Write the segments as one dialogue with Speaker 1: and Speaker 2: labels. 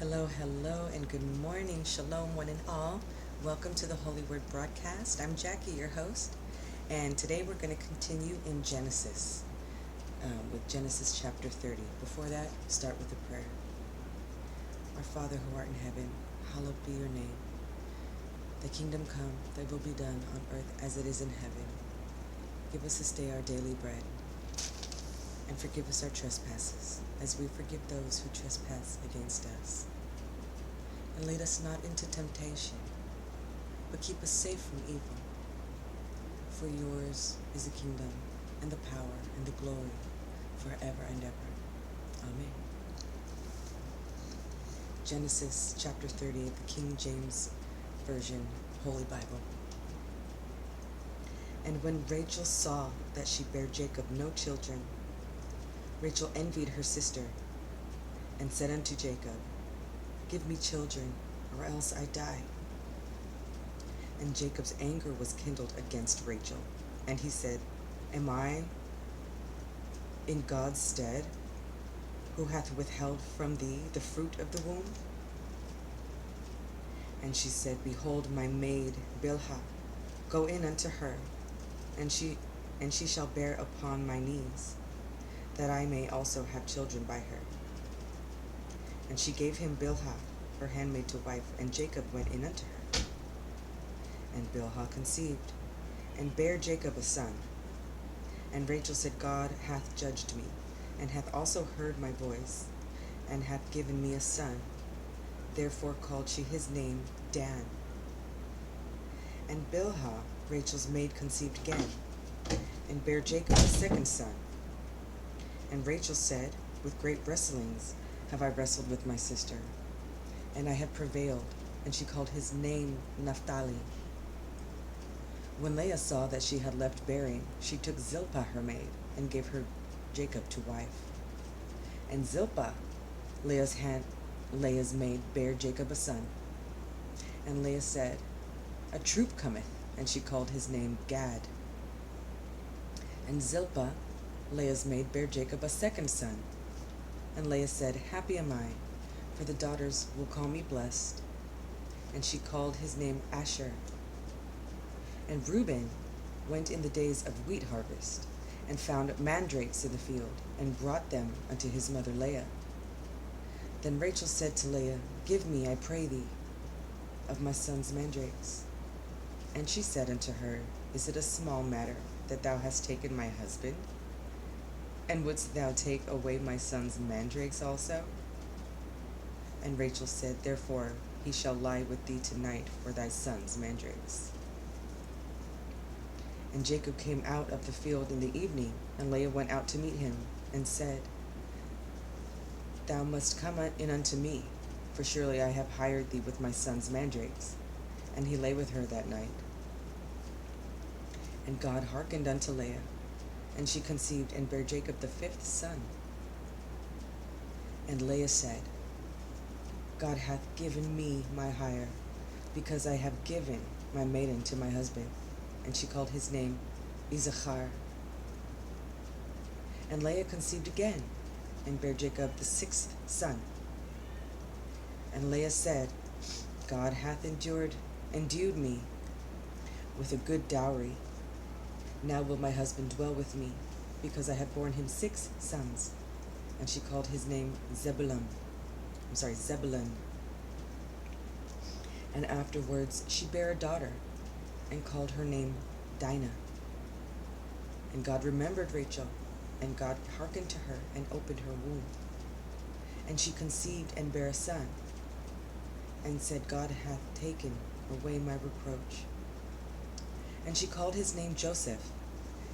Speaker 1: Hello, hello, and good morning. Shalom, one and all. Welcome to the Holy Word broadcast. I'm Jackie, your host, and today we're going to continue in Genesis with Genesis chapter 30. Before that, start with a prayer. Our Father who art in heaven, hallowed be your name. Thy kingdom come, thy will be done on earth as it is in heaven. Give us this day our daily bread, and forgive us our trespasses, as we forgive those who trespass against us. And lead us not into temptation, but keep us safe from evil. For yours is the kingdom, and the power, and the glory, forever and ever. Amen. Genesis chapter 30 of the King James Version, Holy Bible. And when Rachel saw that she bare Jacob no children, Rachel envied her sister, and said unto Jacob, Give me children, or else I die. And Jacob's anger was kindled against Rachel, and he said, Am I in God's stead, who hath withheld from thee the fruit of the womb? And she said, Behold, my maid Bilhah, go in unto her, and she shall bear upon my knees, that I may also have children by her. And she gave him Bilhah, her handmaid, to wife, and Jacob went in unto her. And Bilhah conceived, and bare Jacob a son. And Rachel said, God hath judged me, and hath also heard my voice, and hath given me a son. Therefore called she his name Dan. And Bilhah, Rachel's maid, conceived again, and bare Jacob a second son. And Rachel said, With great wrestlings have I wrestled with my sister, and I have prevailed. And she called his name Naphtali. When Leah saw that she had left bearing, she took Zilpah her maid, and gave her Jacob to wife. And Zilpah, Leah's maid, bare Jacob a son. And Leah said, A troop cometh, and she called his name Gad. And Zilpah, Leah's maid, bare Jacob a second son. And Leah said, Happy am I, for the daughters will call me blessed. And she called his name Asher. And Reuben went in the days of wheat harvest, and found mandrakes in the field, and brought them unto his mother Leah. Then Rachel said to Leah, Give me, I pray thee, of my son's mandrakes. And she said unto her, Is it a small matter that thou hast taken my husband? And wouldst thou take away my son's mandrakes also? And Rachel said, Therefore he shall lie with thee tonight for thy son's mandrakes. And Jacob came out of the field in the evening, and Leah went out to meet him, and said, Thou must come in unto me, for surely I have hired thee with my son's mandrakes. And he lay with her that night. And God hearkened unto Leah, and she conceived and bare Jacob the fifth son. And Leah said, God hath given me my hire, because I have given my maiden to my husband. And she called his name Issachar. And Leah conceived again, and bare Jacob the sixth son. And Leah said, God hath endued me with a good dowry. Now will my husband dwell with me, because I have borne him 6 sons. And she called his name Zebulun. And afterwards she bare a daughter, and called her name Dinah. And God remembered Rachel, and God hearkened to her, and opened her womb. And she conceived and bare a son, and said, God hath taken away my reproach. And she called his name Joseph,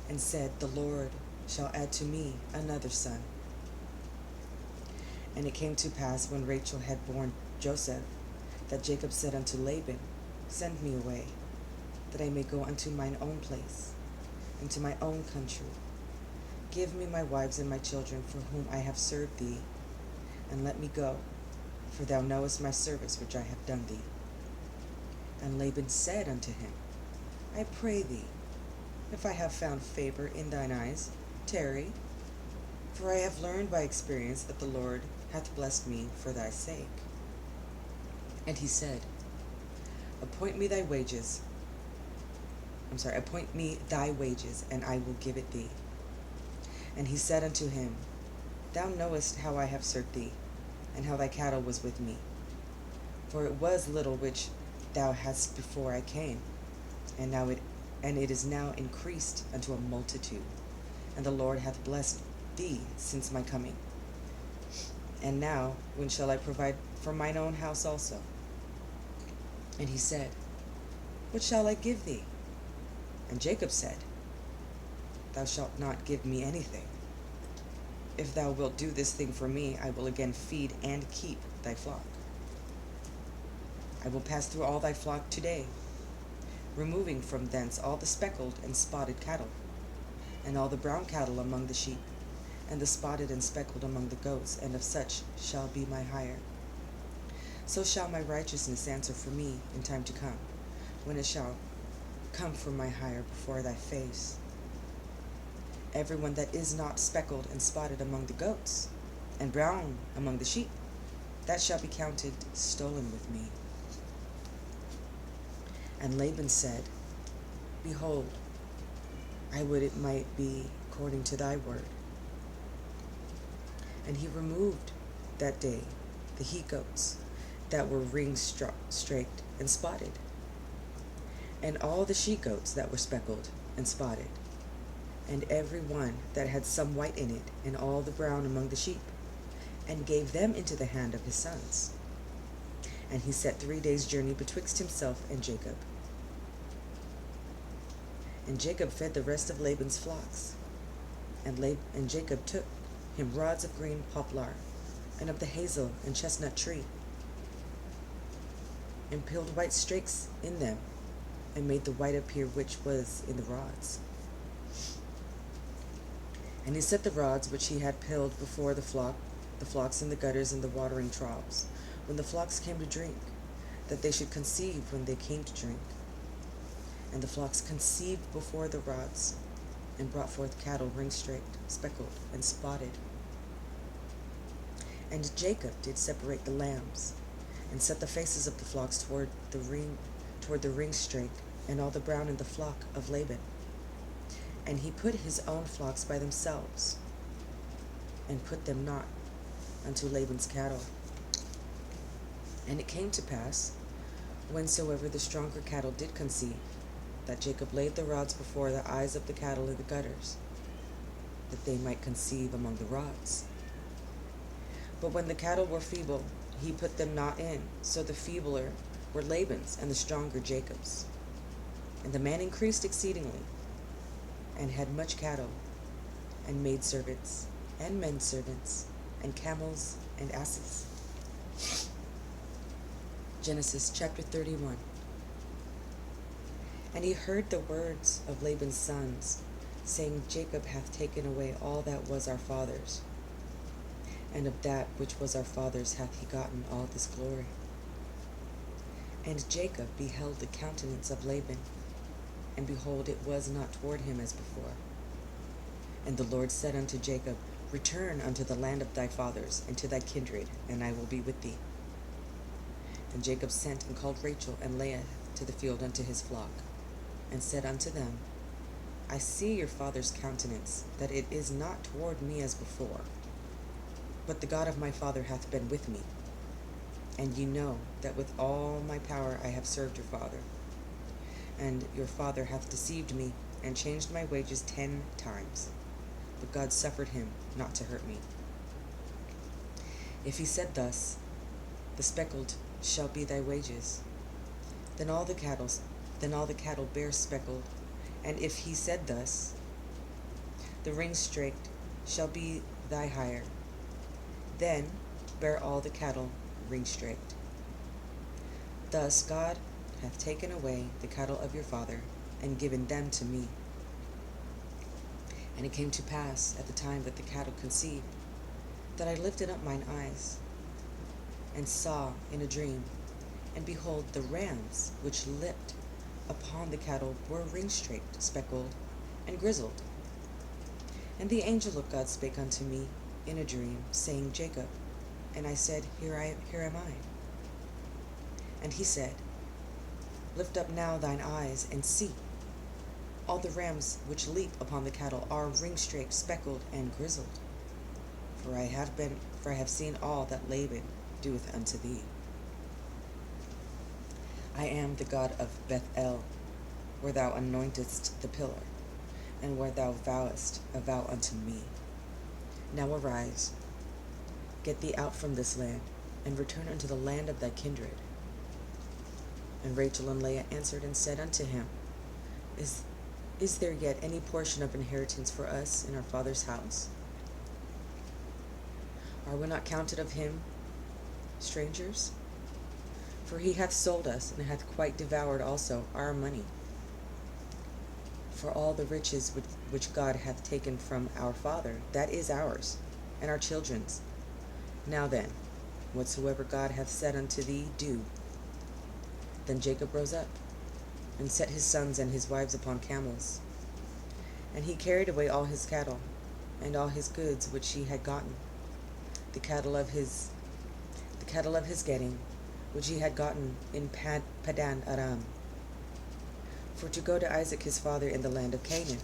Speaker 1: and said, The Lord shall add to me another son. And it came to pass, when Rachel had borne Joseph, that Jacob said unto Laban, Send me away, that I may go unto mine own place, and to my own country. Give me my wives and my children, for whom I have served thee, and let me go, for thou knowest my service which I have done thee. And Laban said unto him, I pray thee, if I have found favor in thine eyes, tarry, For I have learned by experience that the Lord hath blessed me for thy sake. And he said, Appoint me thy wages, and I will give it thee. And he said unto him, Thou knowest how I have served thee, and how thy cattle was with me. For it was little which thou hadst before I came, and it is now increased unto a multitude, and the Lord hath blessed thee since my coming. And now, when shall I provide for mine own house also? And he said, What shall I give thee? And Jacob said, Thou shalt not give me anything. If thou wilt do this thing for me, I will again feed and keep thy flock. I will pass through all thy flock today, removing from thence all the speckled and spotted cattle, and all the brown cattle among the sheep, and the spotted and speckled among the goats, and of such shall be my hire. So shall my righteousness answer for me in time to come, when it shall come for my hire before thy face. Everyone that is not speckled and spotted among the goats, and brown among the sheep, that shall be counted stolen with me. And Laban said, Behold, I would it might be according to thy word. And he removed that day the he-goats that were ring-straked and spotted, and all the she-goats that were speckled and spotted, and every one that had some white in it, and all the brown among the sheep, and gave them into the hand of his sons. And he set 3 days' journey betwixt himself and Jacob. And Jacob fed the rest of Laban's flocks. And Jacob took him rods of green poplar, and of the hazel and chestnut tree, and peeled white strakes in them, and made the white appear which was in the rods. And he set the rods which he had peeled before the flocks in the gutters and the watering troughs, when the flocks came to drink, that they should conceive when they came to drink. And the flocks conceived before the rods, and brought forth cattle ring-straked, speckled, and spotted. And Jacob did separate the lambs, and set the faces of the flocks toward the ring-straked, and all the brown in the flock of Laban. And he put his own flocks by themselves, and put them not unto Laban's cattle. And it came to pass, whensoever the stronger cattle did conceive, that Jacob laid the rods before the eyes of the cattle in the gutters, that they might conceive among the rods. But when the cattle were feeble, he put them not in, so the feebler were Laban's, and the stronger Jacob's. And the man increased exceedingly, and had much cattle, and maidservants, and menservants, and camels, and asses. Genesis chapter 31. And he heard the words of Laban's sons, saying, Jacob hath taken away all that was our father's, and of that which was our father's hath he gotten all this glory. And Jacob beheld the countenance of Laban, and behold, it was not toward him as before. And the Lord said unto Jacob, Return unto the land of thy fathers, and to thy kindred, and I will be with thee. And Jacob sent and called Rachel and Leah to the field unto his flock, and said unto them, I see your father's countenance, that it is not toward me as before, but the God of my father hath been with me. And ye know that with all my power I have served your father. And your father hath deceived me, and changed my wages 10 times. But God suffered him not to hurt me. If he said thus, The speckled shall be thy wages, then all the cattle bear speckled. And if he said thus, The ring-straked shall be thy hire, then bear all the cattle ring-straked. Thus God hath taken away the cattle of your father, and given them to me. And it came to pass at the time that the cattle conceived, that I lifted up mine eyes, and saw in a dream, and behold, the rams which lipped upon the cattle were ring-straked, speckled, and grizzled. And the angel of God spake unto me in a dream, saying, Jacob. And I said, Here am I. And he said, Lift up now thine eyes, and see. All the rams which leap upon the cattle are ring-straked, speckled, and grizzled. For I have seen all that Laban doeth unto thee. I am the God of Bethel, where thou anointest the pillar, and where thou vowest a vow unto me. Now arise, get thee out from this land, and return unto the land of thy kindred. And Rachel and Leah answered and said unto him, Is there yet any portion of inheritance for us in our father's house? Are we not counted of him strangers? For he hath sold us, and hath quite devoured also our money. For all the riches which God hath taken from our father, that is ours, and our children's. Now then, whatsoever God hath said unto thee, do. Then Jacob rose up, and set his sons and his wives upon camels. And he carried away all his cattle, and all his goods which he had gotten, the cattle of his getting, which he had gotten in Padan Aram, for to go to Isaac his father in the land of Canaan.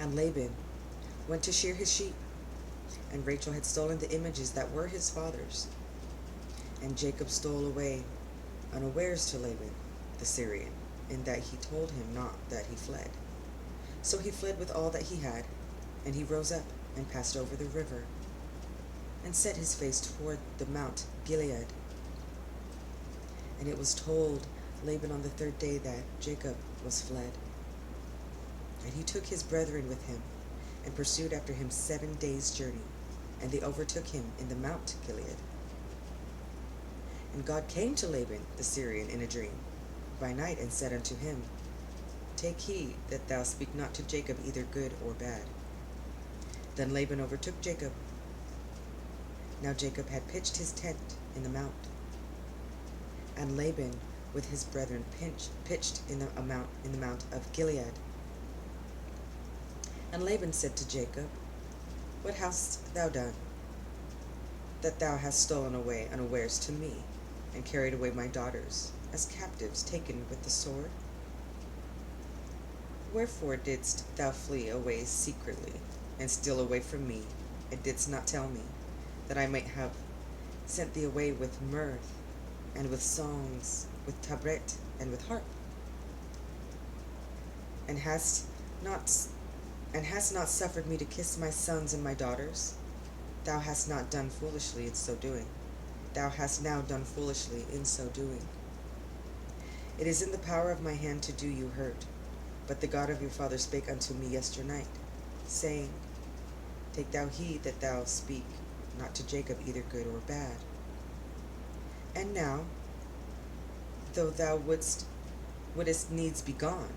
Speaker 1: And Laban went to shear his sheep, and Rachel had stolen the images that were his father's. And Jacob stole away unawares to Laban the Syrian, in that he told him not that he fled. So he fled with all that he had, and he rose up and passed over the river, and set his face toward the Mount Gilead. And it was told Laban on the third day that Jacob was fled. And he took his brethren with him, and pursued after him 7 days' journey, and they overtook him in the Mount Gilead. And God came to Laban the Syrian in a dream by night, and said unto him, Take heed that thou speak not to Jacob either good or bad. Then Laban overtook Jacob. Now Jacob had pitched his tent in the mount, and Laban with his brethren pitched in the mount of Gilead. And Laban said to Jacob, What hast thou done, that thou hast stolen away unawares to me, and carried away my daughters as captives taken with the sword? Wherefore didst thou flee away secretly, and steal away from me, and didst not tell me, that I might have sent thee away with mirth, and with songs, with tabret, and with harp? And hast not suffered me to kiss my sons and my daughters? Thou hast not done foolishly in so doing. Thou hast now done foolishly in so doing. It is in the power of my hand to do you hurt. But the God of your father spake unto me yesternight, saying, Take thou heed that thou speak not to Jacob either good or bad. And now, though thou wouldst needs be gone,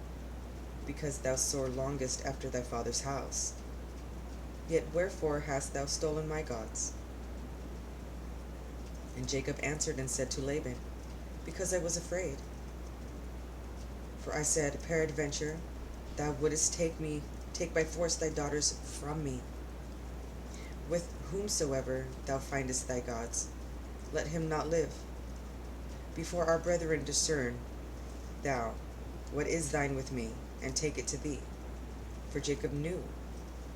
Speaker 1: because thou sore longest after thy father's house, yet wherefore hast thou stolen my gods? And Jacob answered and said to Laban, Because I was afraid. For I said, Peradventure, thou wouldest take by force thy daughters from me. With whomsoever thou findest thy gods, let him not live. Before our brethren discern thou what is thine with me, and take it to thee. For Jacob knew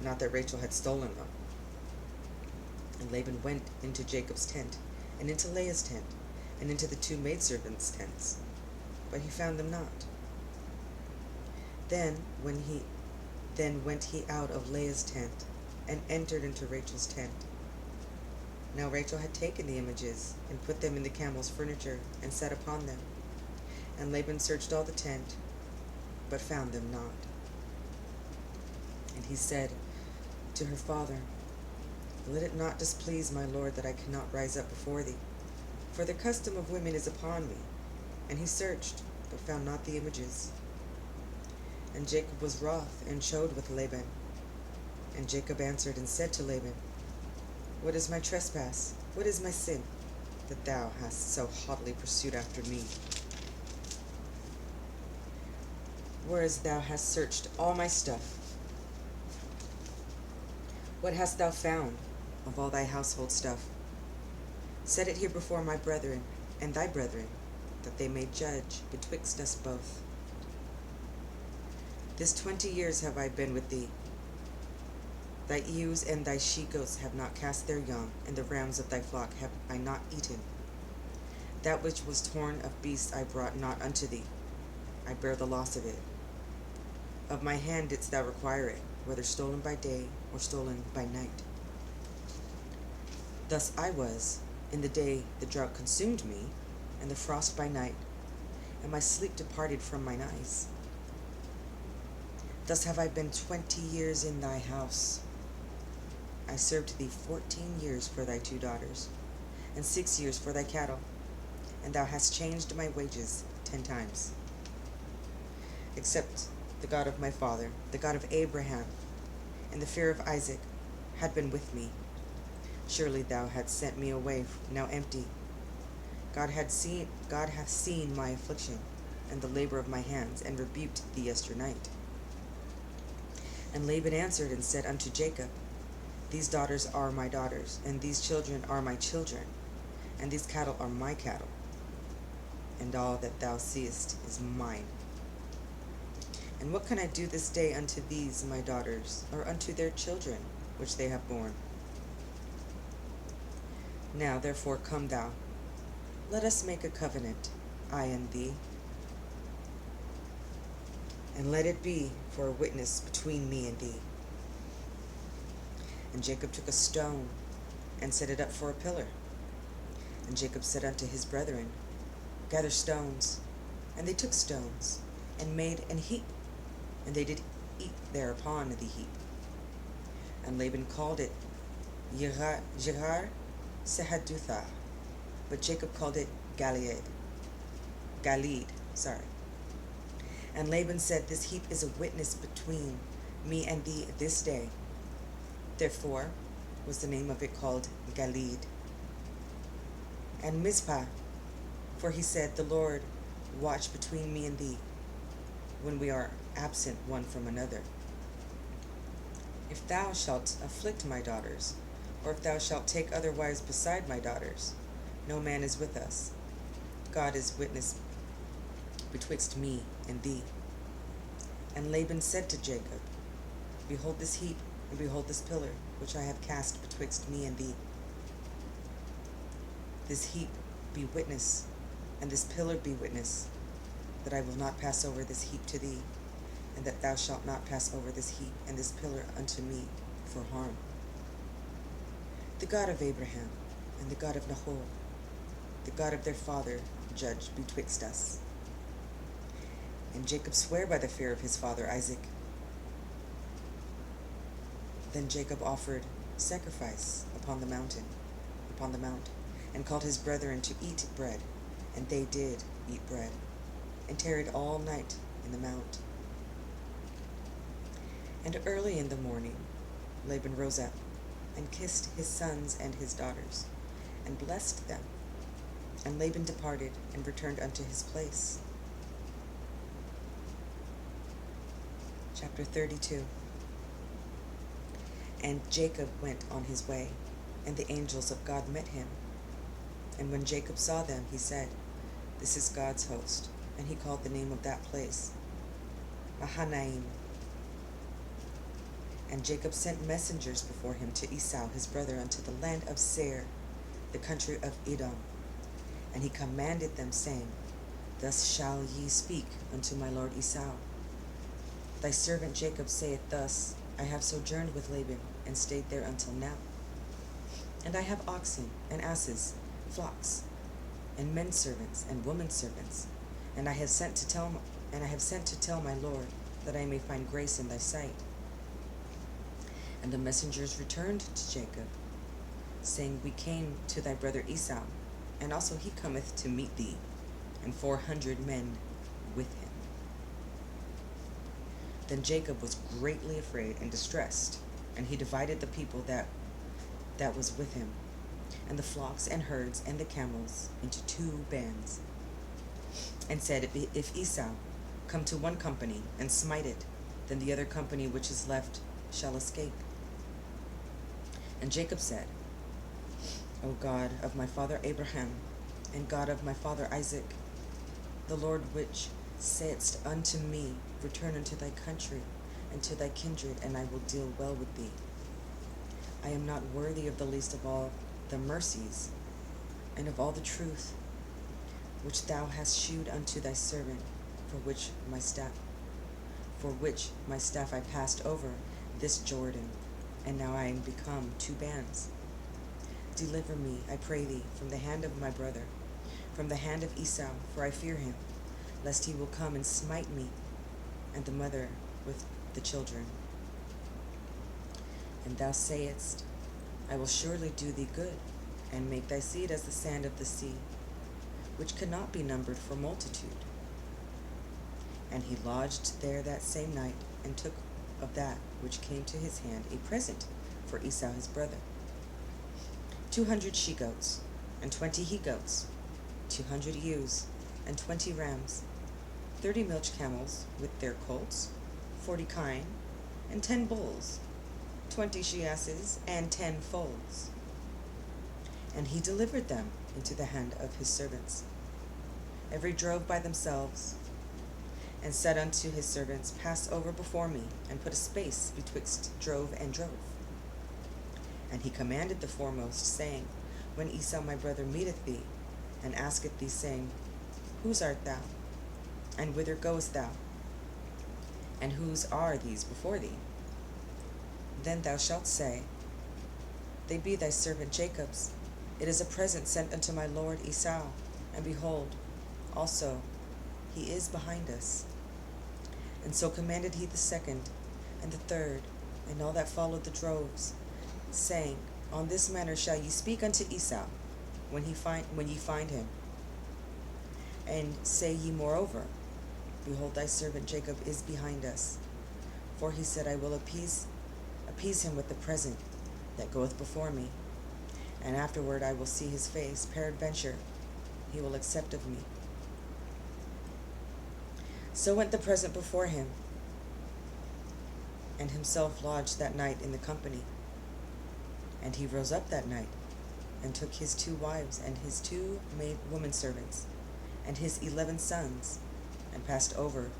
Speaker 1: not that Rachel had stolen them. And Laban went into Jacob's tent, and into Leah's tent, and into the 2 maidservants' tents, but he found them not. Then went he out of Leah's tent, and entered into Rachel's tent. Now Rachel had taken the images, and put them in the camel's furniture, and sat upon them. And Laban searched all the tent, but found them not. And he said to her father, Let it not displease my lord that I cannot rise up before thee, for the custom of women is upon me. And he searched, but found not the images. And Jacob was wroth, and chode with Laban. And Jacob answered and said to Laban, What is my trespass? What is my sin, that thou hast so haughtily pursued after me? Whereas thou hast searched all my stuff, what hast thou found? of all thy household stuff. Set it here before my brethren and thy brethren, that they may judge betwixt us both. This 20 years have I been with thee. Thy ewes and thy she-goats have not cast their young, and the rams of thy flock have I not eaten. That which was torn of beasts I brought not unto thee. I bear the loss of it. Of my hand didst thou require it, whether stolen by day or stolen by night. Thus I was, in the day the drought consumed me, and the frost by night, and my sleep departed from mine eyes. Thus have I been 20 years in thy house. I served thee 14 years for thy 2 daughters, and 6 years for thy cattle, and thou hast changed my wages 10 times. Except the God of my father, the God of Abraham, and the fear of Isaac, had been with me, surely thou hadst sent me away now empty. God hath seen my affliction, and the labor of my hands, and rebuked thee yesternight. And Laban answered and said unto Jacob, These daughters are my daughters, and these children are my children, and these cattle are my cattle, and all that thou seest is mine. And what can I do this day unto these my daughters, or unto their children, which they have borne? Now therefore come thou, let us make a covenant, I and thee, and let it be for a witness between me and thee. And Jacob took a stone, and set it up for a pillar. And Jacob said unto his brethren, Gather stones. And they took stones, and made an heap, and they did eat thereupon the heap. And Laban called it Jegar Sahadutha, but Jacob called it Galeed. And Laban said, This heap is a witness between me and thee this day. Therefore was the name of it called Galeed. And Mizpah, for he said, The Lord watch between me and thee, when we are absent one from another. If thou shalt afflict my daughters, or if thou shalt take other wives beside my daughters, no man is with us. God is witness betwixt me and thee. And Laban said to Jacob, Behold this heap, and behold this pillar, which I have cast betwixt me and thee. This heap be witness, and this pillar be witness, that I will not pass over this heap to thee, and that thou shalt not pass over this heap and this pillar unto me for harm. The God of Abraham, and the God of Nahor, the God of their father, judge betwixt us. And Jacob sware by the fear of his father Isaac. Then Jacob offered sacrifice upon the mount, and called his brethren to eat bread, and they did eat bread, and tarried all night in the mount. And early in the morning Laban rose up, and kissed his sons and his daughters, and blessed them. And Laban departed, and returned unto his place. Chapter 32. And Jacob went on his way, and the angels of God met him. And when Jacob saw them, he said, This is God's host. And he called the name of that place Mahanaim. And Jacob sent messengers before him to Esau his brother unto the land of Seir, the country of Edom. And he commanded them, saying, Thus shall ye speak unto my lord Esau. Thy servant Jacob saith thus, I have sojourned with Laban, and stayed there until now. And I have oxen, and asses, flocks, and men servants, and women servants. And I have sent to tell my lord, that I may find grace in thy sight. And the messengers returned to Jacob, saying, We came to thy brother Esau, and also he cometh to meet thee, and 400 men with him. Then Jacob was greatly afraid and distressed, and he divided the people that was with him, and the flocks and herds and the camels, into 2 bands, and said, If Esau come to one company and smite it, then the other company which is left shall escape. And Jacob said, O God of my father Abraham, and God of my father Isaac, the Lord which saidst unto me, Return unto thy country and to thy kindred, and I will deal well with thee. I am not worthy of the least of all the mercies and of all the truth which thou hast shewed unto thy servant, for which my staff I passed over this Jordan, and now I am become two bands. Deliver me, I pray thee, from the hand of my brother, from the hand of Esau, for I fear him, lest he will come and smite me, and the mother with the children. And thou sayest, I will surely do thee good, and make thy seed as the sand of the sea, which cannot be numbered for multitude. And he lodged there that same night, and took of that which came to his hand a present for Esau his brother, 200 she-goats, and 20 he-goats, 200 ewes, and 20 rams, 30 milch camels with their colts, 40 kine, and 10 bulls, 20 she-asses, and 10 foals. And he delivered them into the hand of his servants, every drove by themselves, and said unto his servants, Pass over before me, and put a space betwixt drove and drove. And he commanded the foremost, saying, When Esau my brother meeteth thee, and asketh thee, saying, Whose art thou? And whither goest thou? And whose are these before thee? Then thou shalt say, They be thy servant Jacob's. It is a present sent unto my lord Esau, and behold, also he is behind us. And so commanded he the second, and the third, and all that followed the droves, saying, On this manner shall ye speak unto Esau, when ye find him. And say ye moreover, Behold, thy servant Jacob is behind us. For he said, I will appease him with the present that goeth before me, and afterward I will see his face, peradventure he will accept of me. So went the present before him, and himself lodged that night in the company. And he rose up that night, and took his 2 wives, and his 2 maid woman servants, and his 11 sons, and passed over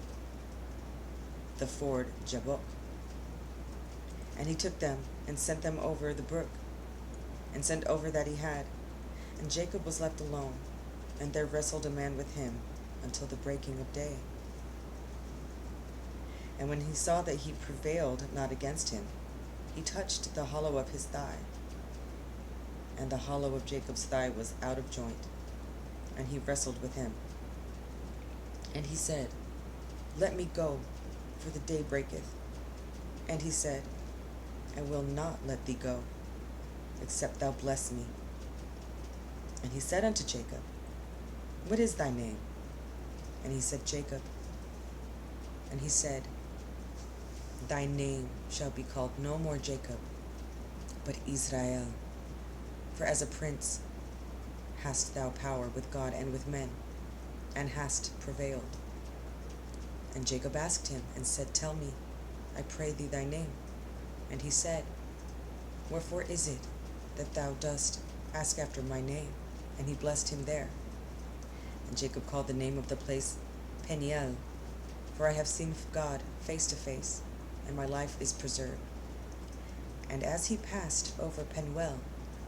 Speaker 1: the ford Jabbok. And he took them, and sent them over the brook, and sent over that he had. And Jacob was left alone, and there wrestled a man with him until the breaking of day. And when he saw that he prevailed not against him, he touched the hollow of his thigh. And the hollow of Jacob's thigh was out of joint, and he wrestled with him. And he said, Let me go, for the day breaketh. And he said, I will not let thee go, except thou bless me. And he said unto Jacob, What is thy name? And he said, Jacob. And he said, Thy name shall be called no more Jacob, but Israel. For as a prince hast thou power with God and with men, and hast prevailed. And Jacob asked him, and said, Tell me, I pray thee, thy name. And he said, Wherefore is it that thou dost ask after my name? And he blessed him there. And Jacob called the name of the place Peniel, for I have seen God face to face, and my life is preserved. And as he passed over Penuel,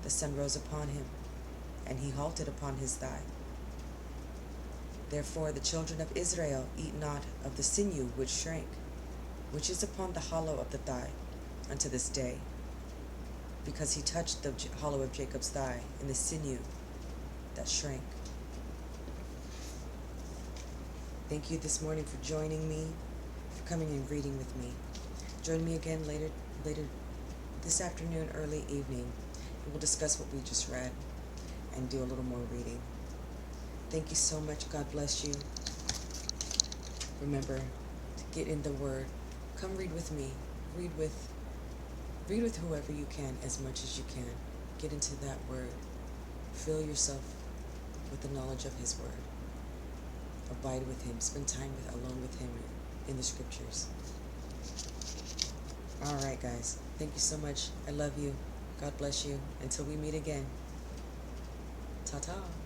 Speaker 1: the sun rose upon him, and he halted upon his thigh. Therefore the children of Israel eat not of the sinew which shrank, which is upon the hollow of the thigh, unto this day, because he touched the hollow of Jacob's thigh in the sinew that shrank. Thank you this morning for joining me, for coming and reading with me. Join me again later this afternoon, early evening, and we'll discuss what we just read and do a little more reading. Thank you so much. God bless you. Remember to get in the Word. Come read with me. Read with whoever you can, as much as you can. Get into that Word. Fill yourself with the knowledge of His Word. Abide with Him. Spend time alone with Him in the Scriptures. All right, guys. Thank you so much. I love you. God bless you. Until we meet again. Ta ta.